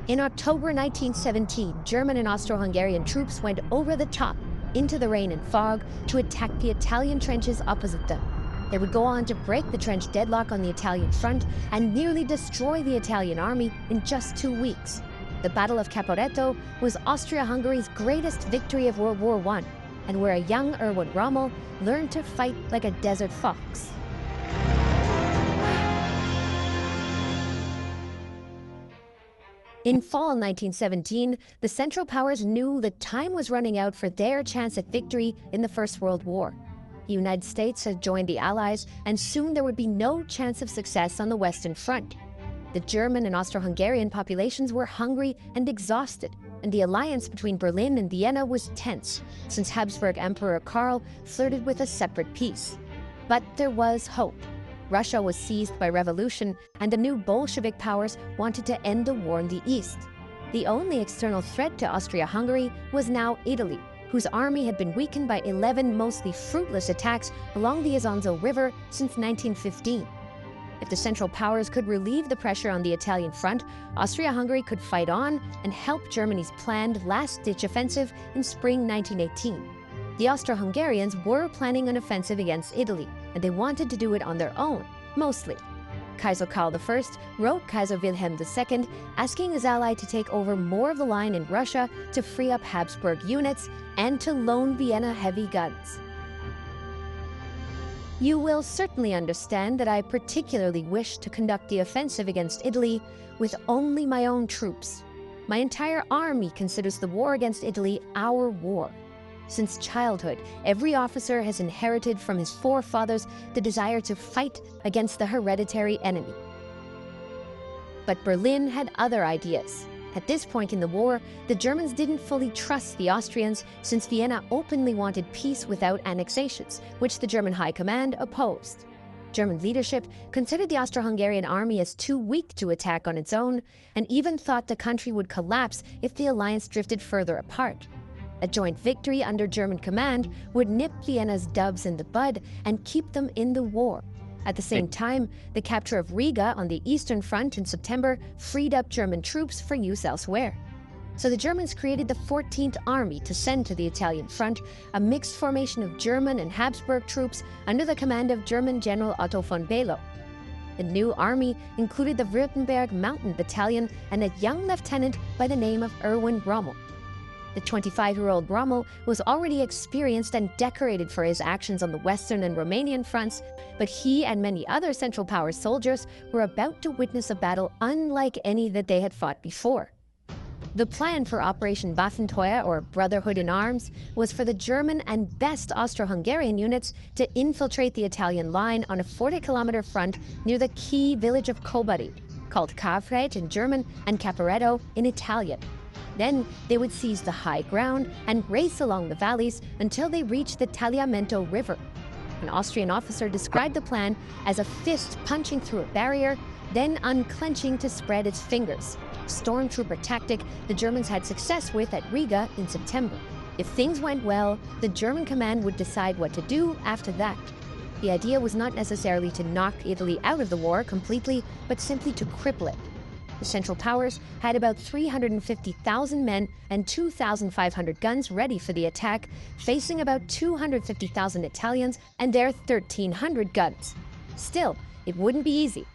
In October 1917, German and Austro-Hungarian troops went over the top into the rain and fog to attack the Italian trenches opposite them. They would go on to break the trench deadlock on the Italian front and nearly destroy the Italian army in just 2 weeks. The Battle of Caporetto was Austria-Hungary's greatest victory of World War I, and where a young Erwin Rommel learned to fight like a desert fox. In fall 1917, the Central Powers knew that time was running out for their chance at victory in the First World War. The United States had joined the Allies, and soon there would be no chance of success on the Western Front. The German and Austro-Hungarian populations were hungry and exhausted, and the alliance between Berlin and Vienna was tense, since Habsburg Emperor Karl flirted with a separate peace. But there was hope. Russia was seized by revolution, and the new Bolshevik powers wanted to end the war in the East. The only external threat to Austria-Hungary was now Italy, whose army had been weakened by 11 mostly fruitless attacks along the Isonzo River since 1915. If the Central Powers could relieve the pressure on the Italian front, Austria-Hungary could fight on and help Germany's planned last-ditch offensive in spring 1918. The Austro-Hungarians were planning an offensive against Italy, and they wanted to do it on their own, mostly. Kaiser Karl I wrote Kaiser Wilhelm II asking his ally to take over more of the line in Russia to free up Habsburg units and to loan Vienna heavy guns. You will certainly understand that I particularly wish to conduct the offensive against Italy with only my own troops. My entire army considers the war against Italy our war. Since childhood, every officer has inherited from his forefathers the desire to fight against the hereditary enemy. But Berlin had other ideas. At this point in the war, the Germans didn't fully trust the Austrians, since Vienna openly wanted peace without annexations, which the German High Command opposed. German leadership considered the Austro-Hungarian army as too weak to attack on its own, and even thought the country would collapse if the alliance drifted further apart. A joint victory under German command would nip Vienna's doubs in the bud and keep them in the war. At the same time, the capture of Riga on the Eastern Front in September freed up German troops for use elsewhere. So the Germans created the 14th Army to send to the Italian front, a mixed formation of German and Habsburg troops under the command of German General Otto von Below. The new army included the Württemberg Mountain Battalion and a young lieutenant by the name of Erwin Rommel. The 25-year-old Rommel was already experienced and decorated for his actions on the Western and Romanian fronts, but he and many other Central Powers soldiers were about to witness a battle unlike any that they had fought before. The plan for Operation Waffenteuer, or Brotherhood in Arms, was for the German and best Austro-Hungarian units to infiltrate the Italian line on a 40-kilometer front near the key village of Kobari, called Caporetto in German and Caporetto in Italian. Then they would seize the high ground and race along the valleys until they reached the Tagliamento River. An Austrian officer described the plan as a fist punching through a barrier, then unclenching to spread its fingers. Stormtrooper tactic the Germans had success with at Riga in September. If things went well, the German command would decide what to do after that. The idea was not necessarily to knock Italy out of the war completely, but simply to cripple it. The Central Powers had about 350,000 men and 2,500 guns ready for the attack, facing about 250,000 Italians and their 1,300 guns. Still, it wouldn't be easy.